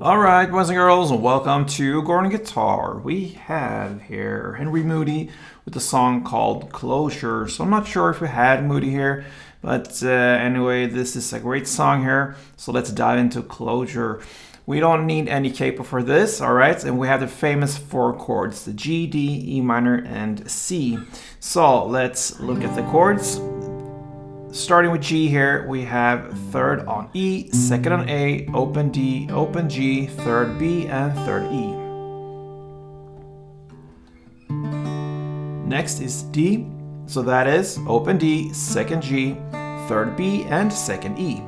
Alright, boys and girls, welcome to Gordon Guitar. We have here Henry Moody with a song called Closure. So I'm not sure if we had Moody here, but anyway, this is a great song here. So let's dive into Closure. We don't need any capo for this, alright? And we have the famous four chords, the G, D, E minor, and C. So let's look at the chords. Starting with G here, we have third on E, second on A, open D, open G, third B, and third E. Next is D, so that is open D, second G, third B, and second E.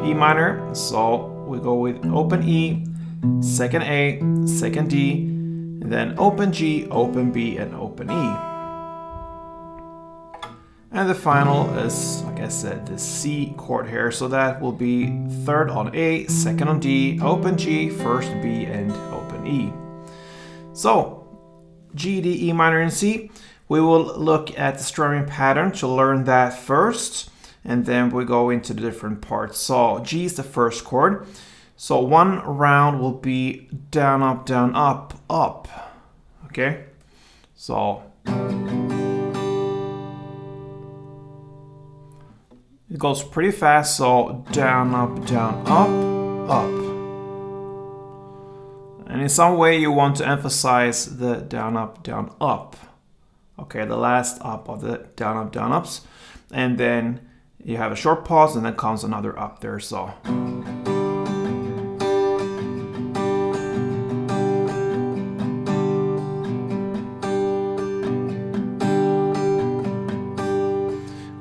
E minor, so we go with open E, second A, second D, and then open G, open B, and open E. And the final is, like I said, the C chord here. So that will be third on A, second on D, open G, first B, and open E. So, G, D, E minor, and C. We will look at the strumming pattern to learn that first. And then we go into the different parts. So, G is the first chord. So, one round will be down, up, down, up, up. Okay? So, it goes pretty fast, so down, up, up. And in some way you want to emphasize the down, up. Okay, the last up of the down, ups. And then you have a short pause and then comes another up there, so.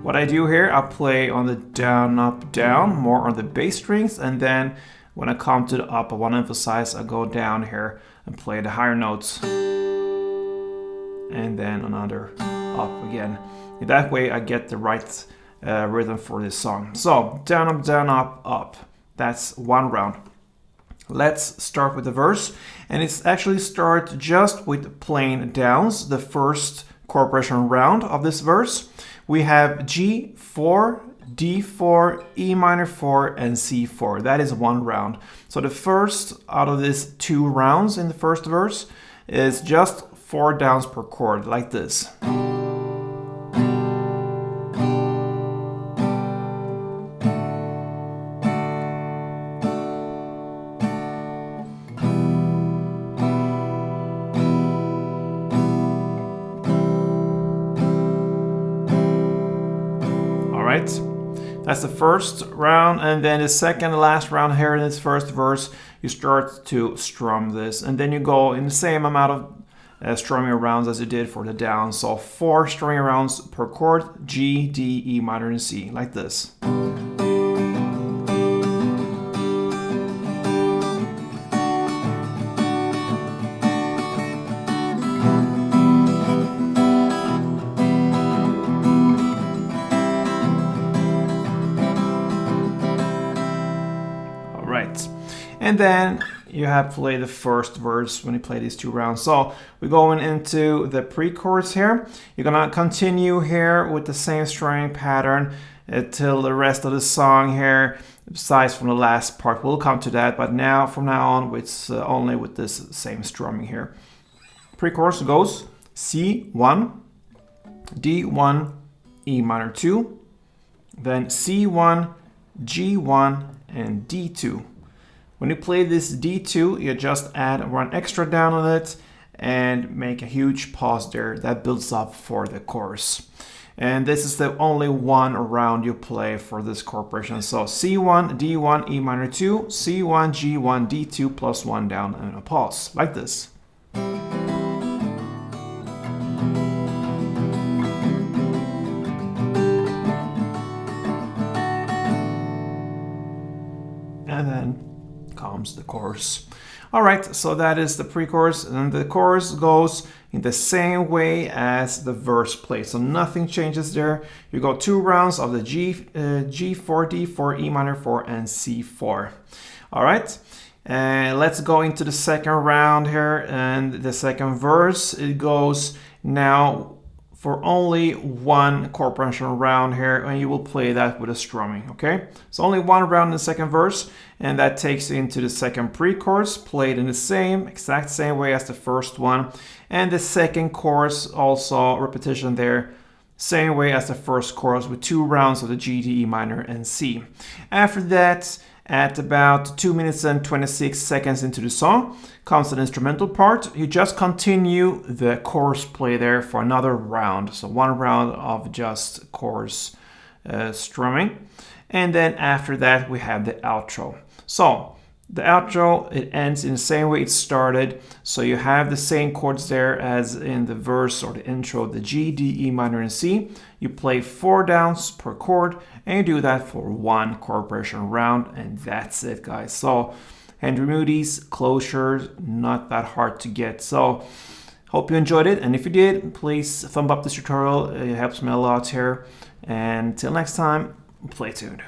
What I do here, I play on the down, up, down, more on the bass strings, and then when I come to the up, I want to emphasize, I go down here and play the higher notes, and then another up again. In that way, I get the right rhythm for this song. So, down, up, up. That's one round. Let's start with the verse, and it's actually start just with plain downs, the first chord progression round of this verse. We have G4, D4, E minor 4, and C4. That is one round. So the first out of these two rounds in the first verse is just 4 downs per chord, like this. That's the first round, and then the second and last round here in this first verse, you start to strum this, and then you go in the same amount of strumming rounds as you did for the down. So 4 strumming rounds per chord, G, D, E minor, and C, like this. And then you have to play the first verse when you play these two rounds. So we're going into the pre-chorus here. You're gonna continue here with the same strumming pattern till the rest of the song here, besides from the last part. We'll come to that, but now from now on it's only with this same strumming here. Pre-chorus goes C1, D1, E minor 2, then C1, G1, and D2. When you play this D2, you just add one extra down on it and make a huge pause there. That builds up for the chorus. And this is the only one round you play for this chord progression. So C1, D1, E minor 2, C1, G1, D2 plus 1 down and a pause, like this. And then comes the chorus. All right, so that is the pre-chorus, and the chorus goes in the same way as the verse plays, so nothing changes there. You go 2 rounds of the G4, D4, E minor 4, and C4. All right, and let's go into the second round here, and the second verse, it goes now for only one chord progression round here, and you will play that with a strumming, okay? So only one round in the second verse, and that takes you into the second pre-chorus, played in the exact same way as the first one. And the second chorus, also repetition there, same way as the first chorus with 2 rounds of the G, D, E minor, and C. After that, at about 2 minutes and 26 seconds into the song, comes an instrumental part. You just continue the chorus play there for another round. So 1 round of just chorus strumming. And then after that, we have the outro. So the outro, it ends in the same way it started. So you have the same chords there as in the verse or the intro, the G, D, E minor, and C. You play 4 downs per chord, and you do that for 1 chord progression round, and that's it, guys. So Henry Moody's closure, not that hard to get. So hope you enjoyed it, and if you did, please thumb up this tutorial. It helps me a lot here. And until next time, play tuned.